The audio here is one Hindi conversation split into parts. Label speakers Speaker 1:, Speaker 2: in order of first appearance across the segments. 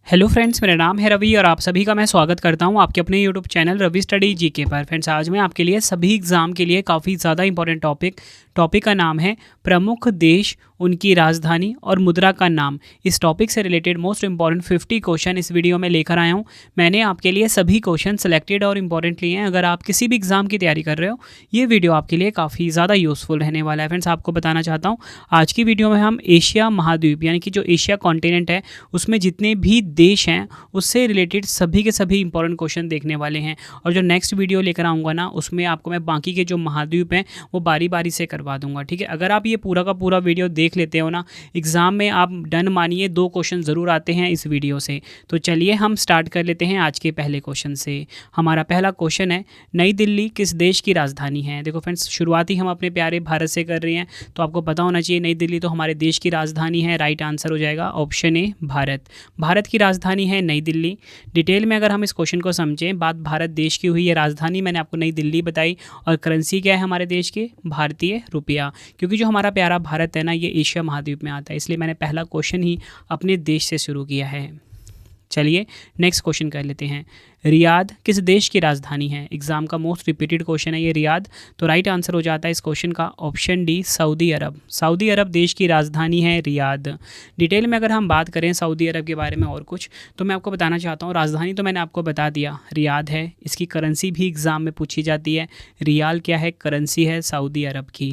Speaker 1: हेलो फ्रेंड्स, मेरा नाम है रवि और आप सभी का मैं स्वागत करता हूं आपके अपने YouTube channel Ravi study GK पर। फ्रेंड्स, आज मैं आपके लिए सभी एग्ज़ाम के लिए काफ़ी ज़्यादा इंपॉर्टेंट टॉपिक का नाम है प्रमुख देश, उनकी राजधानी और मुद्रा का नाम। इस टॉपिक से रिलेटेड मोस्ट इंपॉर्टेंट 50 क्वेश्चन इस वीडियो में लेकर आया हूं। मैंने आपके लिए सभी क्वेश्चन सेलेक्टेड और इंपॉर्टेंट लिए हैं। अगर आप किसी भी एग्ज़ाम की तैयारी कर रहे हो, ये वीडियो आपके लिए काफ़ी ज़्यादा यूज़फुल रहने वाला है। फ्रेंड्स, आपको बताना चाहता हूँ आज की वीडियो में हम एशिया महाद्वीप यानी कि जो एशिया कॉन्टिनेंट है उसमें जितने भी देश हैं उससे रिलेटेड सभी के सभी इंपॉर्टेंट क्वेश्चन देखने वाले हैं। और जो नेक्स्ट वीडियो लेकर आऊँगा ना, उसमें आपको मैं बाकी के जो महाद्वीप हैं वो बारी बारी से करवा दूंगा। ठीक है, अगर आप ये पूरा का पूरा वीडियो देख लेते हो ना, एग्ज़ाम में आप डन मानिए 2 क्वेश्चन ज़रूर आते हैं इस वीडियो से। तो चलिए हम स्टार्ट कर लेते हैं आज के पहले क्वेश्चन से। हमारा पहला क्वेश्चन है, नई दिल्ली किस देश की राजधानी है। देखो फ्रेंड्स, शुरुआत ही हम अपने प्यारे भारत से कर रहे हैं, तो आपको पता होना चाहिए नई दिल्ली तो हमारे देश की राजधानी है। राइट आंसर हो जाएगा ऑप्शन ए भारत। भारत की राजधानी है नई दिल्ली। डिटेल में अगर हम इस क्वेश्चन को समझें, बात भारत देश की हुई है, राजधानी मैंने आपको नई दिल्ली बताई और करेंसी क्या है हमारे देश की, भारतीय रुपया। क्योंकि जो हमारा प्यारा भारत है ना, ये एशिया महाद्वीप में आता है, इसलिए मैंने पहला क्वेश्चन ही अपने देश से शुरू किया है। चलिए नेक्स्ट क्वेश्चन कर लेते हैं, रियाद किस देश की राजधानी है। एग्जाम का मोस्ट रिपीटेड क्वेश्चन है ये रियाद। तो राइट आंसर हो जाता है इस क्वेश्चन का ऑप्शन डी सऊदी अरब। सऊदी अरब देश की राजधानी है रियाद। डिटेल में अगर हम बात करें सऊदी अरब के बारे में और कुछ, तो मैं आपको बताना चाहता हूँ, राजधानी तो मैंने आपको बता दिया रियाद है। इसकी करेंसी भी एग्जाम में पूछी जाती है, रियाल क्या है, करेंसी है सऊदी अरब की।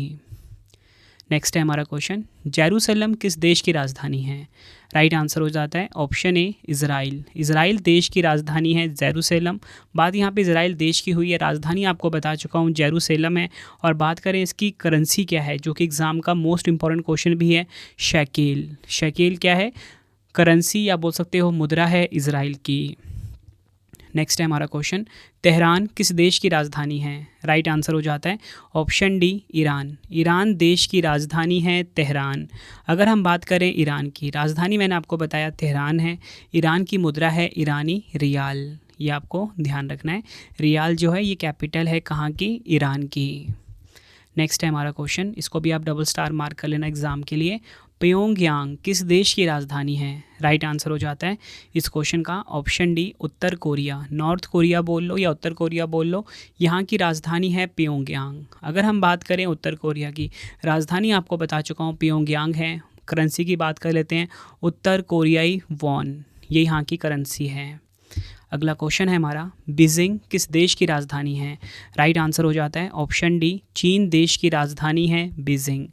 Speaker 1: नेक्स्ट है हमारा क्वेश्चन, जेरूसलम किस देश की राजधानी है। राइट आंसर हो जाता है ऑप्शन ए इज़राइल। इज़राइल देश की राजधानी है जेरूसलम। बात यहाँ पे इज़राइल देश की हुई है, राजधानी आपको बता चुका हूँ जेरूसलम है। और बात करें इसकी करेंसी क्या है, जो कि एग्ज़ाम का मोस्ट इंपॉर्टेंट क्वेश्चन भी है, शेकेल। शेकेल क्या है, करेंसी या बोल सकते हो मुद्रा है इज़राइल की। नेक्स्ट है हमारा क्वेश्चन, तेहरान किस देश की राजधानी है। राइट आंसर हो जाता है ऑप्शन डी ईरान। ईरान देश की राजधानी है तेहरान। अगर हम बात करें ईरान की राजधानी, मैंने आपको बताया तेहरान है। ईरान की मुद्रा है ईरानी रियाल, ये आपको ध्यान रखना है। रियाल जो है ये कैपिटल है कहाँ की, ईरान की। नेक्स्ट है हमारा क्वेश्चन, इसको भी आप डबल स्टार मार्क कर लेना एग्जाम के लिए, प्योंगयांग किस देश की राजधानी है। राइट आंसर हो जाता है इस क्वेश्चन का ऑप्शन डी उत्तर कोरिया। नॉर्थ कोरिया बोल लो या उत्तर कोरिया बोल लो, यहाँ की राजधानी है प्योंगयांग। अगर हम बात करें उत्तर कोरिया की राजधानी, आपको बता चुका हूँ प्योंगयांग है। करेंसी की बात कर लेते हैं, उत्तर कोरियाई वॉन, ये यहाँ की करेंसी है। अगला क्वेश्चन है हमारा, बीजिंग किस देश की राजधानी है। राइट आंसर हो जाता है ऑप्शन डी चीन देश की राजधानी है बीजिंग।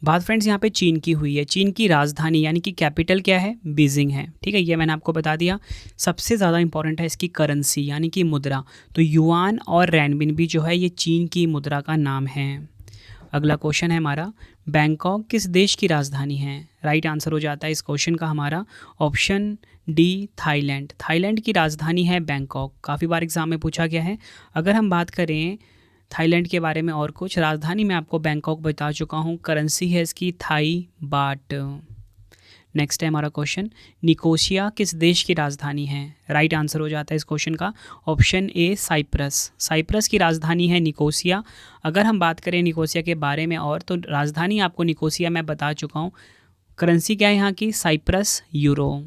Speaker 1: बात फ्रेंड्स यहाँ पे चीन की हुई है, चीन की राजधानी यानी कि कैपिटल क्या है, बीजिंग है। ठीक है, ये मैंने आपको बता दिया। सबसे ज़्यादा इंपॉर्टेंट है इसकी करेंसी यानी कि मुद्रा, तो युआन और रेनबिन जो है ये चीन की मुद्रा का नाम है। अगला क्वेश्चन है हमारा, बैंकॉक किस देश की राजधानी है। राइट आंसर हो जाता है इस क्वेश्चन का हमारा ऑप्शन डी थाईलैंड। थाईलैंड की राजधानी है बैंकॉक, काफ़ी बार एग्जाम में पूछा गया है। अगर हम बात करें थाईलैंड के बारे में और कुछ, राजधानी मैं आपको बैंकॉक बता चुका हूँ, करेंसी है इसकी थाई बाट। नेक्स्ट है हमारा क्वेश्चन, निकोसिया किस देश की राजधानी है। राइट आंसर हो जाता है इस क्वेश्चन का ऑप्शन ए साइप्रस। साइप्रस की राजधानी है निकोसिया। अगर हम बात करें निकोसिया के बारे में और, तो राजधानी आपको निकोसिया मैं बता चुका हूँ, करेंसी क्या है यहाँ की, साइप्रस यूरो।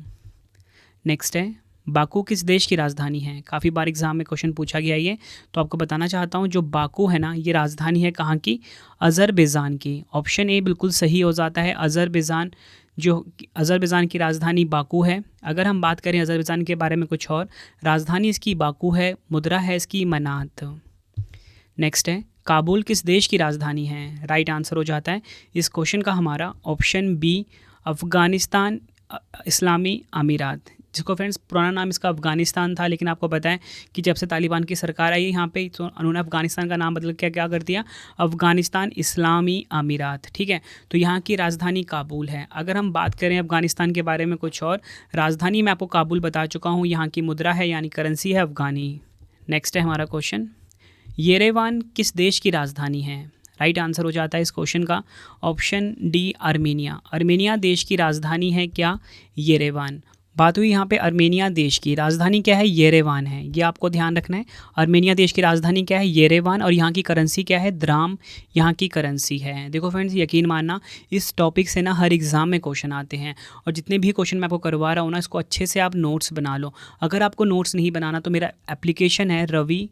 Speaker 1: नेक्स्ट है, बाकू किस देश की राजधानी है। काफ़ी बार एग्जाम में क्वेश्चन पूछा गया ये, तो आपको बताना चाहता हूँ जो बाकू है ना, ये राजधानी है कहाँ की, अज़रबैजान की। ऑप्शन ए बिल्कुल सही हो जाता है, अज़रबैजान। जो अज़रबैजान की राजधानी बाकू है। अगर हम बात करें अज़रबैजान के बारे में कुछ और, राजधानी इसकी बाकू है, मुद्रा है इसकी मनात। नेक्स्ट है, काबुल किस देश की राजधानी है। राइट आंसर हो जाता है इस क्वेश्चन का हमारा ऑप्शन बी अफ़गानिस्तान इस्लामी अमीरात, जिसको फ्रेंड्स पुराना नाम इसका अफ़गानिस्तान था, लेकिन आपको पता है कि जब से तालिबान की सरकार आई यहाँ पे, तो उन्होंने अफ़गानिस्तान का नाम बदल के क्या कर दिया, अफ़गानिस्तान इस्लामी अमीरात। ठीक है, तो यहाँ की राजधानी काबुल है। अगर हम बात करें अफ़गानिस्तान के बारे में कुछ और, राजधानी मैं आपको काबुल बता चुका हूँ, यहाँ की मुद्रा है यानी करेंसी है अफ़गानी। नेक्स्ट है हमारा क्वेश्चन, येरेवान किस देश की राजधानी है। राइट आंसर हो जाता है इस क्वेश्चन का ऑप्शन डी आर्मेनिया। आर्मेनिया देश की राजधानी है क्या, येरेवान। बात हुई यहाँ पे अर्मेनिया देश की, राजधानी क्या है, येरेवान है, ये आपको ध्यान रखना है। अर्मेनिया देश की राजधानी क्या है, येरेवान, और यहाँ की करेंसी क्या है, द्राम यहाँ की करेंसी है। देखो फ्रेंड्स, यकीन मानना इस टॉपिक से ना हर एग्ज़ाम में क्वेश्चन आते हैं, और जितने भी क्वेश्चन मैं आपको करवा रहा हूँ ना, इसको अच्छे से आप नोट्स बना लो। अगर आपको नोट्स नहीं बनाना तो मेरा एप्लीकेशन है रवि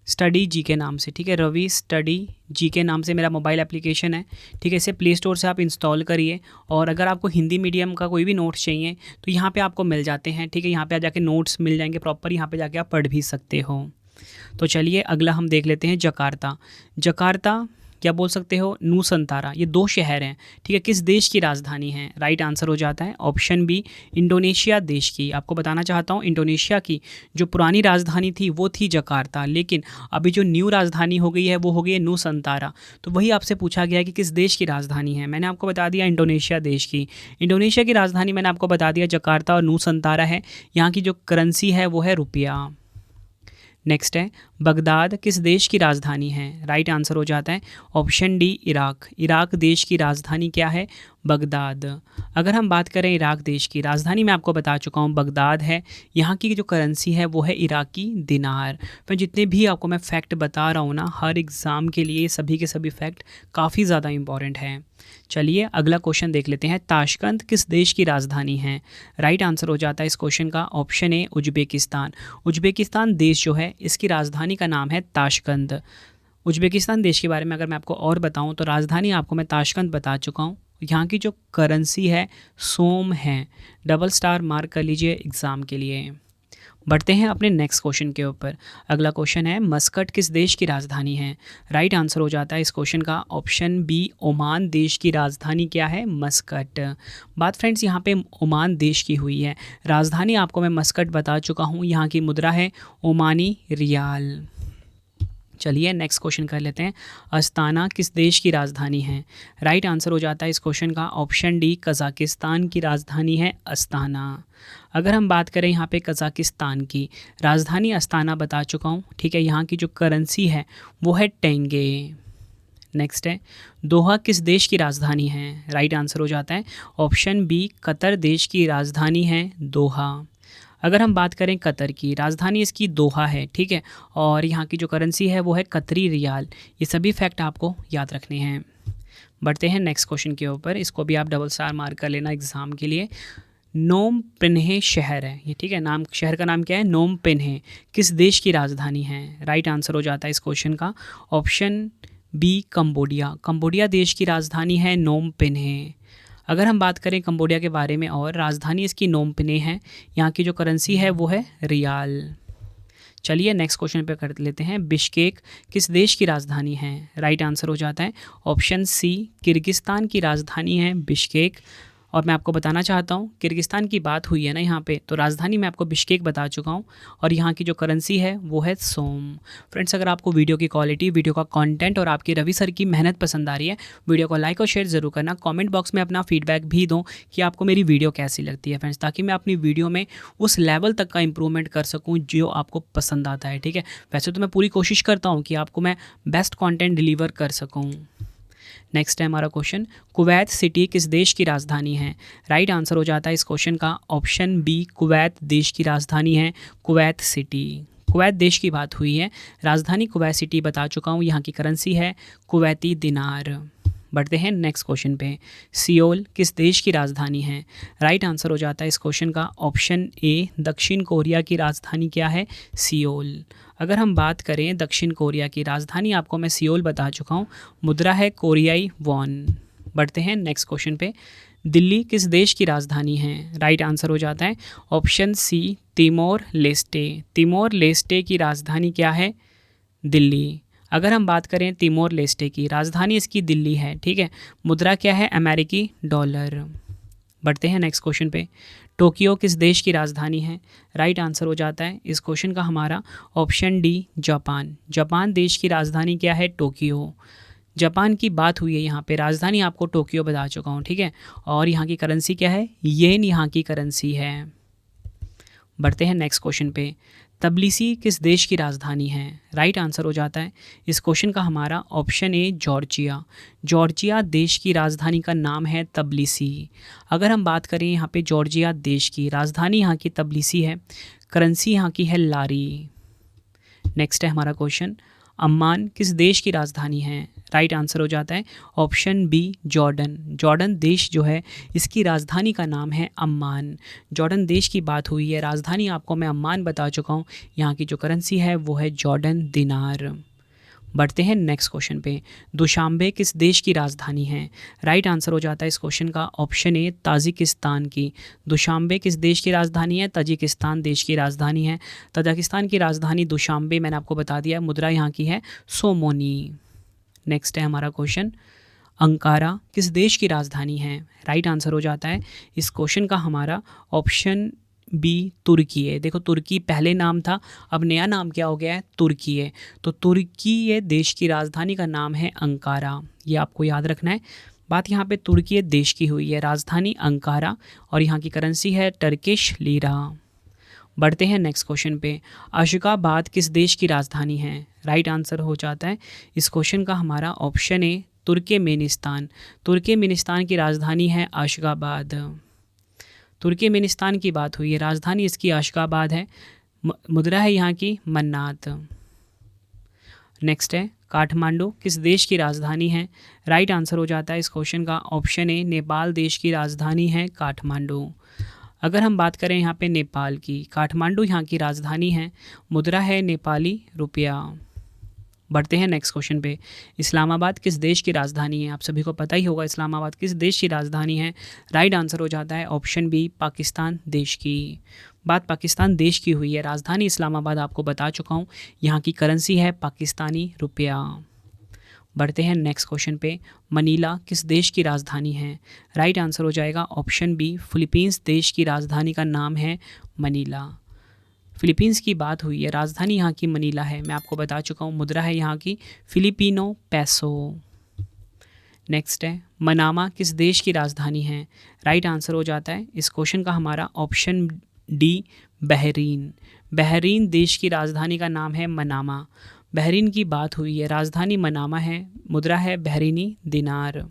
Speaker 1: स्टडी जी के नाम से, ठीक है, रवि स्टडी जी के नाम से मेरा मोबाइल एप्लीकेशन है, ठीक है। इसे प्ले स्टोर से आप इंस्टॉल करिए, और अगर आपको हिंदी मीडियम का कोई भी नोट्स चाहिए तो यहाँ पे आपको मिल जाते हैं, ठीक है। यहाँ पे आ जाके नोट्स मिल जाएंगे प्रॉपर, यहाँ पे जाके आप पढ़ भी सकते हो। तो चलिए अगला हम देख लेते हैं जकार्ता। जकार्ता क्या बोल सकते हो, नूसंतारा, ये 2 शहर हैं, ठीक है। किस देश की राजधानी है, राइट आंसर हो जाता है ऑप्शन बी, इंडोनेशिया देश की। आपको बताना चाहता हूँ, इंडोनेशिया की जो पुरानी राजधानी थी वो थी जकार्ता, लेकिन अभी जो न्यू राजधानी हो गई है वो हो गई है नूसंतारा। तो वही आपसे पूछा गया कि किस देश की राजधानी है, मैंने आपको बता दिया इंडोनेशिया देश की। इंडोनेशिया की राजधानी मैंने आपको बता दिया जकार्ता और नूसंतारा है। यहाँ की जो करेंसी है वो है रुपया। नेक्स्ट है बगदाद किस देश की राजधानी है, राइट आंसर हो जाता है ऑप्शन डी, इराक। इराक देश की राजधानी क्या है, बगदाद। अगर हम बात करें इराक देश की राजधानी, मैं आपको बता चुका हूँ बगदाद है। यहाँ की जो करेंसी है वो है इराकी दिनार। पर जितने भी आपको मैं फैक्ट बता रहा हूँ ना, हर एग्ज़ाम के लिए सभी के सभी फैक्ट काफ़ी ज़्यादा इंपॉर्टेंट हैं। चलिए अगला क्वेश्चन देख लेते हैं। ताशकंद किस देश की राजधानी है, राइट आंसर हो जाता है इस क्वेश्चन का ऑप्शन ए, उज्बेकिस्तान। उज्बेकिस्तान देश जो है इसकी राजधानी का नाम है ताशकंद। उज्बेकिस्तान देश के बारे में अगर मैं आपको और बताऊं तो राजधानी आपको मैं ताशकंद बता चुका हूं। यहाँ की जो करेंसी है सोम है, डबल स्टार मार्क कर लीजिए एग्ज़ाम के लिए। बढ़ते हैं अपने नेक्स्ट क्वेश्चन के ऊपर। अगला क्वेश्चन है मस्कट किस देश की राजधानी है, राइट आंसर हो जाता है इस क्वेश्चन का ऑप्शन बी, ओमान देश की राजधानी क्या है, मस्कट। बात फ्रेंड्स यहाँ पे ओमान देश की हुई है, राजधानी आपको मैं मस्कट बता चुका हूँ। यहाँ की मुद्रा है ओमानी रियाल। चलिए नेक्स्ट क्वेश्चन कर लेते हैं। अस्ताना किस देश की राजधानी है, राइट आंसर हो जाता है इस क्वेश्चन का ऑप्शन डी, कज़ाकिस्तान की राजधानी है अस्ताना। अगर हम बात करें यहाँ पे कज़ाकिस्तान की राजधानी अस्ताना बता चुका हूँ, ठीक है। यहाँ की जो करेंसी है वो है टेंगे। नेक्स्ट है दोहा किस देश की राजधानी है, राइट आंसर हो जाता है ऑप्शन बी, कतर देश की राजधानी है दोहा। अगर हम बात करें कतर की राजधानी इसकी दोहा है, ठीक है, और यहाँ की जो करेंसी है वो है कतरी रियाल। ये सभी फैक्ट आपको याद रखने हैं। बढ़ते हैं नेक्स्ट क्वेश्चन के ऊपर, इसको भी आप डबल स्टार मार्क कर लेना एग्जाम के लिए। नोम पिन्हे शहर है ये, ठीक है, नाम शहर का नाम क्या है, नोम पिन्हे, किस देश की राजधानी है, राइट आंसर हो जाता है इस क्वेश्चन का ऑप्शन बी, कंबोडिया। कंबोडिया देश की राजधानी है नोम पिन्हे। अगर हम बात करें कंबोडिया के बारे में और राजधानी इसकी नोम पिन्हे है, यहाँ की जो करेंसी है वो है रियाल। चलिए नेक्स्ट क्वेश्चन पे कर लेते हैं। बिश्केक किस देश की राजधानी है, राइट आंसर हो जाता है ऑप्शन सी, किर्गिस्तान की राजधानी है बिश्केक। और मैं आपको बताना चाहता हूँ किर्गिस्तान की बात हुई है ना यहाँ पे, तो राजधानी मैं आपको बिश्केक बता चुका हूँ, और यहाँ की जो करेंसी है वो है सोम। फ्रेंड्स अगर आपको वीडियो की क्वालिटी, वीडियो का कंटेंट और आपकी रवि सर की मेहनत पसंद आ रही है, वीडियो को लाइक और शेयर ज़रूर करना। कमेंट बॉक्स में अपना फीडबैक भी दो कि आपको मेरी वीडियो कैसी लगती है फ्रेंड्स, ताकि मैं अपनी वीडियो में उस लेवल तक का इंप्रूवमेंट कर सकूँ जो आपको पसंद आता है, ठीक है। वैसे तो मैं पूरी कोशिश करता हूँ कि आपको मैं बेस्ट कॉन्टेंट डिलीवर कर सकूँ। नेक्स्ट है हमारा क्वेश्चन, कुवैत सिटी किस देश की राजधानी है, राइट आंसर हो जाता है इस क्वेश्चन का ऑप्शन बी, कुवैत देश की राजधानी है कुवैत सिटी। कुवैत देश की बात हुई है, राजधानी कुवैत सिटी बता चुका हूँ, यहाँ की करेंसी है कुवैती दिनार। बढ़ते हैं नेक्स्ट क्वेश्चन पे। सियोल किस देश की राजधानी है, राइट आंसर हो जाता है इस क्वेश्चन का ऑप्शन ए, दक्षिण कोरिया की राजधानी क्या है, सियोल। अगर हम बात करें दक्षिण कोरिया की राजधानी, आपको मैं सियोल बता चुका हूँ, मुद्रा है कोरियाई वॉन। बढ़ते हैं नेक्स्ट क्वेश्चन पे। दिल्ली किस देश की राजधानी है, राइट आंसर हो जाता है option C, Timor Leste. Timor Leste की राजधानी क्या है, दिल्ली। अगर हम बात करें तिमोर लेस्टे की राजधानी इसकी दिल्ली है, ठीक है। मुद्रा क्या है, अमेरिकी डॉलर। बढ़ते हैं नेक्स्ट क्वेश्चन पे। टोक्यो किस देश की राजधानी है, राइट आंसर हो जाता है इस क्वेश्चन का हमारा ऑप्शन डी, जापान। जापान देश की राजधानी क्या है, टोक्यो। जापान की बात हुई है यहाँ पे, राजधानी आपको टोक्यो बता चुका हूँ, ठीक है। और यहाँ की करेंसी क्या है, येन यहाँ की करेंसी है। बढ़ते हैं नेक्स्ट क्वेश्चन पे। तबिलिसी किस देश की राजधानी है? राइट आंसर हो जाता है इस क्वेश्चन का हमारा ऑप्शन ए जॉर्जिया। जॉर्जिया देश की राजधानी का नाम है तबिलिसी। अगर हम बात करें यहाँ पे जॉर्जिया देश की राजधानी यहाँ की तबिलिसी है, करेंसी यहाँ की है लारी। नेक्स्ट है हमारा क्वेश्चन, अम्मान किस देश की राजधानी है? राइट आंसर हो जाता है ऑप्शन बी जॉर्डन। जॉर्डन देश जो है इसकी राजधानी का नाम है अम्मान। जॉर्डन देश की बात हुई है, राजधानी आपको मैं अम्मान बता चुका हूँ। यहाँ की जो करेंसी है वो है जॉर्डन दिनार। बढ़ते हैं नेक्स्ट क्वेश्चन पे, दुशांबे किस देश की राजधानी है? राइट आंसर हो जाता है इस क्वेश्चन का ऑप्शन ए ताजिकिस्तान की। दुशांबे किस देश की राजधानी है? ताजिकिस्तान देश की राजधानी है। ताजिकिस्तान की राजधानी दुशांबे मैंने आपको बता दिया। मुद्रा यहाँ की है सोमोनी। नेक्स्ट है हमारा क्वेश्चन, अंकारा किस देश की राजधानी है? राइट आंसर हो जाता है इस क्वेश्चन का हमारा ऑप्शन बी तुर्की है। देखो तुर्की पहले नाम था, अब नया नाम क्या हो गया है? तुर्की है। तो तुर्की ये देश की राजधानी का नाम है अंकारा, ये आपको याद रखना है। बात यहाँ पे तुर्की देश की हुई है, राजधानी अंकारा और यहाँ की करेंसी है टर्किश लीरा। बढ़ते हैं नेक्स्ट क्वेश्चन पे, अशगाबाद किस देश की राजधानी है? राइट आंसर हो जाता है इस क्वेश्चन का हमारा ऑप्शन ए तुर्कमेनिस्तान। तुर्कमेनिस्तान की राजधानी है अशगाबाद। तुर्कमेनिस्तान की बात हुई है, राजधानी इसकी अशगाबाद है। मुद्रा है यहाँ की मन्नात। नेक्स्ट है काठमांडू किस देश की राजधानी है? राइट आंसर हो जाता है इस क्वेश्चन का ऑप्शन ए नेपाल देश की राजधानी है काठमांडू। अगर हम बात करें यहाँ पे नेपाल की, काठमांडू यहाँ की राजधानी है। मुद्रा है नेपाली रुपया। बढ़ते हैं नेक्स्ट क्वेश्चन पे, इस्लामाबाद किस देश की राजधानी है? आप सभी को पता ही होगा इस्लामाबाद किस देश की राजधानी है। राइट आंसर हो जाता है ऑप्शन बी पाकिस्तान देश की। बात पाकिस्तान देश की हुई है, राजधानी इस्लामाबाद आपको बता चुका हूँ। यहाँ की करेंसी है पाकिस्तानी रुपया। बढ़ते हैं नेक्स्ट क्वेश्चन पे, मनीला किस देश की राजधानी है? राइट आंसर हो जाएगा ऑप्शन बी फिलीपींस देश की राजधानी का नाम है मनीला। फिलीपींस की बात हुई है, राजधानी यहाँ की मनीला है, मैं आपको बता चुका हूँ। मुद्रा है यहाँ की फिलिपिनो पैसो। नेक्स्ट है मनामा किस देश की राजधानी है? राइट आंसर हो जाता है इस क्वेश्चन का हमारा ऑप्शन डी बहरीन। बहरीन देश की राजधानी का नाम है मनामा। बहरीन की बात हुई है, राजधानी मनामा है। मुद्रा है बहरीनी दिनार।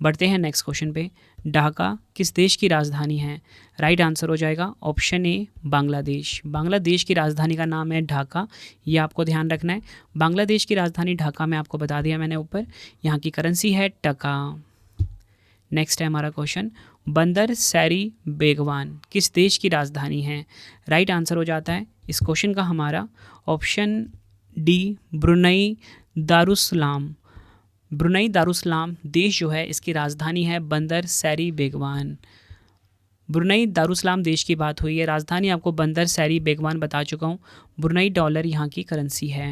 Speaker 1: बढ़ते हैं नेक्स्ट क्वेश्चन पे, ढाका किस देश की राजधानी है? राइट आंसर हो जाएगा ऑप्शन ए बांग्लादेश। बांग्लादेश की राजधानी का नाम है ढाका, ये आपको ध्यान रखना है। बांग्लादेश की राजधानी ढाका में आपको बता दिया मैंने ऊपर। यहाँ की करेंसी है टका। नेक्स्ट है हमारा क्वेश्चन, बंदर सैरी बेगवान किस देश की राजधानी है? राइट आंसर हो जाता है इस क्वेश्चन का हमारा option D Brunei Darussalam. Brunei Darussalam देश जो है इसकी राजधानी है बंदर सैरी बेगवान। ब्रुनई दारुसलाम देश की बात हुई है, राजधानी आपको बंदर सैरी बेगवान बता चुका हूँ। ब्रुनई डॉलर यहाँ की करेंसी है।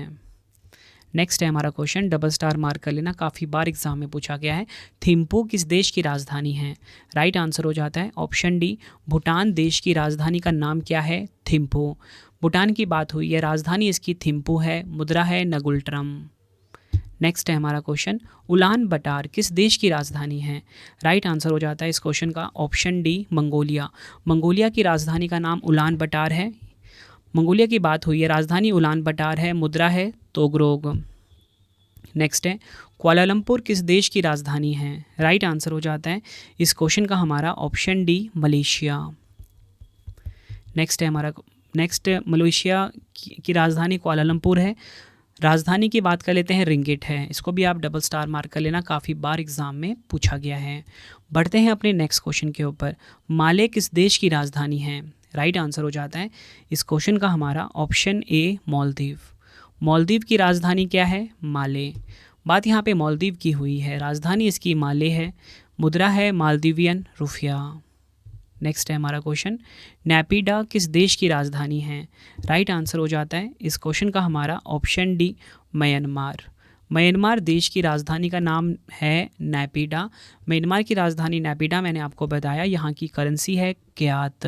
Speaker 1: नेक्स्ट है हमारा क्वेश्चन, डबल स्टार मार्क कर लेना, काफ़ी बार एग्जाम में पूछा गया है। थिम्पू किस देश की राजधानी है? राइट आंसर हो जाता है ऑप्शन डी भूटान देश की राजधानी का नाम क्या है? थिम्पू। भूटान की बात हुई है, राजधानी इसकी थिम्पू है। मुद्रा है नगुल्ट्रम। नेक्स्ट है हमारा क्वेश्चन, उलान बटार किस देश की राजधानी है? राइट आंसर हो जाता है इस क्वेश्चन का ऑप्शन डी मंगोलिया। मंगोलिया की राजधानी का नाम उलान बटार है। मंगोलिया की बात हुई है, राजधानी उलान बटार है। मुद्रा है तोगरोग। नेक्स्ट है कुआलालंपुर किस देश की राजधानी है? राइट आंसर हो जाता है इस क्वेश्चन का हमारा ऑप्शन डी मलेशिया। नेक्स्ट है हमारा मलेशिया की राजधानी कुआलालंपुर है। राजधानी की बात कर लेते हैं, रिंगिट है। इसको भी आप डबल स्टार मार्क कर लेना, काफ़ी बार एग्जाम में पूछा गया है। बढ़ते हैं अपने नेक्स्ट क्वेश्चन के ऊपर, माले किस देश की राजधानी है? राइट आंसर हो जाता है इस क्वेश्चन का हमारा ऑप्शन ए मालदीव। मालदीव की राजधानी क्या है? माले। बात यहाँ पे मालदीव की हुई है, राजधानी इसकी माले है। मुद्रा है मालदीवियन रुपया। नेक्स्ट है हमारा क्वेश्चन, नेपिडा किस देश की राजधानी है? राइट आंसर हो जाता है इस क्वेश्चन का हमारा ऑप्शन डी म्यांमार। म्यांमार देश की राजधानी का नाम है नेपिडा। म्यांमार की राजधानी नेपिडा मैंने आपको बताया। यहाँ की करेंसी है क्यात।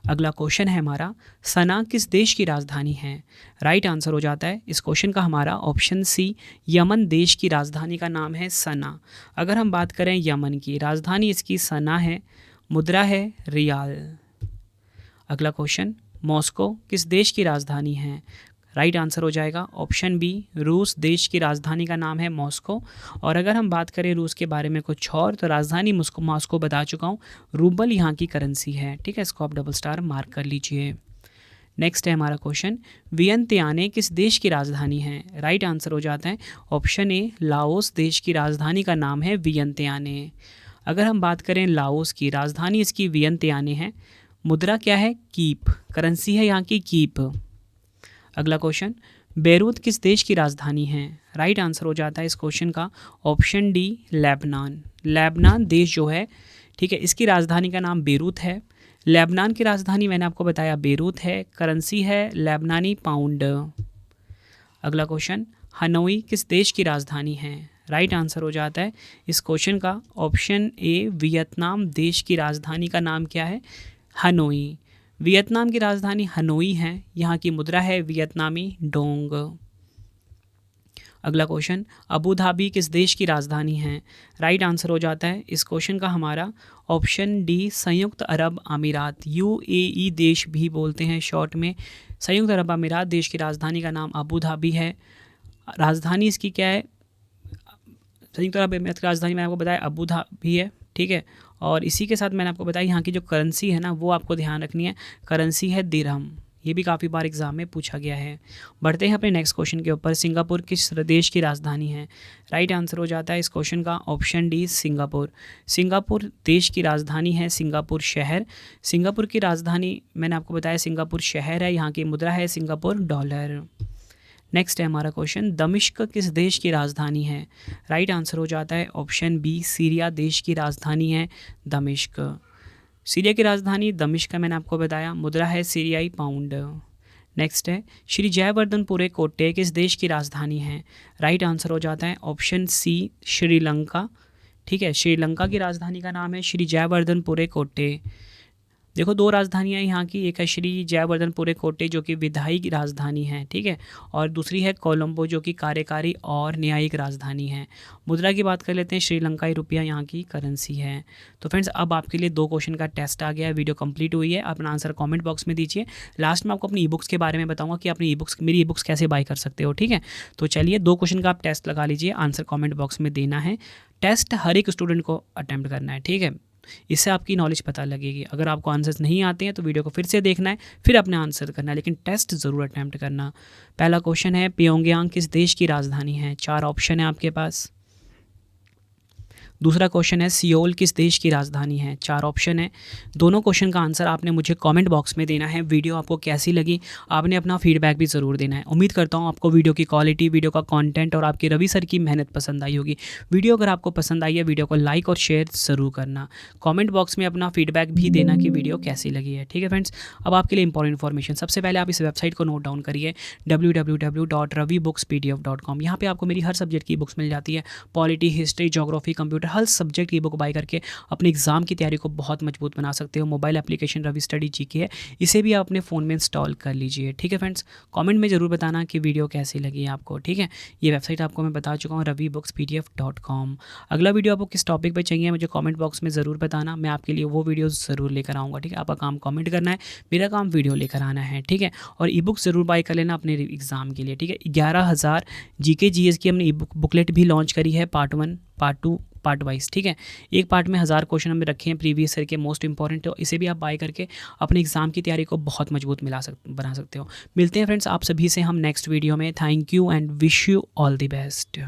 Speaker 1: अगला क्वेश्चन है हमारा, सना किस देश की राजधानी है? राइट आंसर हो जाता है इस क्वेश्चन का हमारा ऑप्शन सी यमन देश की राजधानी का नाम है सना। अगर हम बात करें यमन की, राजधानी इसकी सना है। मुद्रा है रियाल। अगला क्वेश्चन, मॉस्को किस देश की राजधानी है? राइट आंसर हो जाएगा ऑप्शन बी, रूस देश की राजधानी का नाम है मॉस्को। और अगर हम बात करें रूस के बारे में कुछ और, तो राजधानी मॉस्को बता चुका हूँ, रूबल यहाँ की करेंसी है। ठीक है, इसको आप डबल स्टार मार्क कर लीजिए। नेक्स्ट है हमारा क्वेश्चन, वियंतियाने किस देश की राजधानी है? राइट आंसर हो जाता है ऑप्शन ए, लाओस देश की राजधानी का नाम है वियंतियाने। अगर हम बात करें लाओस की, राजधानी इसकी वियंतियाने है। मुद्रा क्या है? कीप, करेंसी है यहाँ की कीप। अगला क्वेश्चन, बेरूत किस देश की राजधानी है? राइट आंसर हो जाता है इस क्वेश्चन का ऑप्शन डी, लेबनान। लेबनान देश जो है, ठीक है, इसकी राजधानी का नाम बेरूत है। लेबनान की राजधानी मैंने आपको बताया बेरूत है, करेंसी है लेबनानी पाउंड। अगला क्वेश्चन, हनोई किस देश की राजधानी है? राइट आंसर हो जाता है इस क्वेश्चन का ऑप्शन ए, वियतनाम देश की राजधानी का नाम क्या है? हनोई। वियतनाम की राजधानी हनोई है, यहाँ की मुद्रा है वियतनामी डोंग। अगला क्वेश्चन, अबू धाबी किस देश की राजधानी है? राइट आंसर हो जाता है इस क्वेश्चन का हमारा ऑप्शन डी, संयुक्त अरब अमीरात, यूएई देश भी बोलते हैं शॉर्ट में। संयुक्त अरब अमीरात देश की राजधानी का नाम अबू धाबी है। राजधानी इसकी क्या है? संयुक्त अरब अमीरात की राजधानी मैंने आपको बताया अबू धाबी है। ठीक है, और इसी के साथ मैंने आपको बताया यहाँ की जो करेंसी है ना, वो आपको ध्यान रखनी है, करेंसी है दिरहम। ये भी काफ़ी बार एग्जाम में पूछा गया है। बढ़ते हैं अपने नेक्स्ट क्वेश्चन के ऊपर, सिंगापुर किस देश की राजधानी है? राइट आंसर हो जाता है इस क्वेश्चन का ऑप्शन डी, सिंगापुर। सिंगापुर देश की राजधानी है सिंगापुर शहर। सिंगापुर की राजधानी मैंने आपको बताया सिंगापुर शहर है, यहाँ की मुद्रा है सिंगापुर डॉलर। नेक्स्ट है हमारा क्वेश्चन, दमिश्क किस देश की राजधानी है? राइट आंसर हो जाता है ऑप्शन बी, सीरिया देश की राजधानी है दमिश्क। सीरिया की राजधानी दमिश्क मैंने आपको बताया, मुद्रा है सीरियाई पाउंड। नेक्स्ट है, श्री जयवर्धनपुरे कोट्टे किस देश की राजधानी है? राइट आंसर हो जाता है ऑप्शन सी, श्रीलंका। ठीक है, श्रीलंका की राजधानी का नाम है श्री जयवर्धनपुरे कोट्टे। देखो, दो राजधानियाँ यहाँ की, एक है श्री जयवर्धनपुरे कोट्टे जो कि विधायी राजधानी है, ठीक है, और दूसरी है कोलंबो जो कि कार्यकारी और न्यायिक राजधानी है। मुद्रा की बात कर लेते हैं, श्रीलंकाई रुपया यहाँ की करेंसी है। तो फ्रेंड्स, अब आपके लिए 2 क्वेश्चन का टेस्ट आ गया है, वीडियो कंप्लीट हुई है। अपना आंसर कमेंट बॉक्स में दीजिए। लास्ट में आपको अपनी ई बुक्स के बारे में बताऊँगा कि अपनी मेरी ई बुक्स कैसे बाय कर सकते हो। ठीक है, तो चलिए 2 क्वेश्चन का आप टेस्ट लगा लीजिए, आंसर कॉमेंट बॉक्स में देना है। टेस्ट हर एक स्टूडेंट को अटैम्प्ट करना है, ठीक है, इससे आपकी नॉलेज पता लगेगी। अगर आपको आंसर्स नहीं आते हैं तो वीडियो को फिर से देखना है, फिर अपने आंसर करना है, लेकिन टेस्ट ज़रूर अटैम्प्ट करना। पहला क्वेश्चन है, प्योंगयांग किस देश की राजधानी है? 4 ऑप्शन है आपके पास। दूसरा क्वेश्चन है, सियोल किस देश की राजधानी है? 4 ऑप्शन है। दोनों क्वेश्चन का आंसर आपने मुझे कमेंट बॉक्स में देना है। वीडियो आपको कैसी लगी, आपने अपना फीडबैक भी ज़रूर देना है। उम्मीद करता हूँ आपको वीडियो की क्वालिटी, वीडियो का कंटेंट और आपके रवि सर की मेहनत पसंद आई होगी। वीडियो अगर आपको पसंद आई है, वीडियो को लाइक और शेयर ज़रूर करना। कॉमेंट बॉक्स में अपना फीडबैक भी देना कि वीडियो कैसी लगी है। ठीक है फ्रेंड्स, अब आपके लिए इंपॉर्टेंट इन्फॉर्मेशन, सबसे पहले आप इस वेबसाइट को नोट डाउन करिए, www.ravibookspdf.com। यहाँ पर आपको मेरी हर सब्जेक्ट की बुक्स मिल जाती है, पॉलिटी, हिस्ट्री, ज्योग्राफी, कंप्यूटर, हर सब्जेक्ट की बुक बाय करके अपने एग्जाम की तैयारी को बहुत मजबूत बना सकते हो। Mobile application Ravi study GK है, इसे भी आप अपने फ़ोन में इंस्टॉल कर लीजिए। ठीक है फ्रेंड्स, कमेंट में ज़रूर बताना कि वीडियो कैसी लगी आपको। ठीक है, ये वेबसाइट आपको मैं बता चुका हूँ, ravibookspdf.com। अगला वीडियो आपको किस टॉपिक पे चाहिए मुझे कमेंट बॉक्स में ज़रूर बताना, मैं आपके लिए वो वीडियो ज़रूर लेकर आऊँगा। ठीक है, आपका काम कमेंट करना है, मेरा काम वीडियो लेकर आना है। ठीक है, और ई बुक ज़रूर बाय कर लेना अपने एग्ज़ाम के लिए। ठीक है, 11,000 जीके जीएस की हमने ई बुकलेट भी लॉन्च करी है, पार्ट 1, पार्ट 2, पार्ट वाइज। ठीक है, एक पार्ट में 1000 क्वेश्चन हमने रखे हैं प्रीवियस ईयर के मोस्ट इंपॉर्टेंट, तो इसे भी आप बाय करके अपने एग्जाम की तैयारी को बहुत मजबूत बना सकते हो। मिलते हैं फ्रेंड्स आप सभी से हम नेक्स्ट वीडियो में। Thank you and wish you all the best.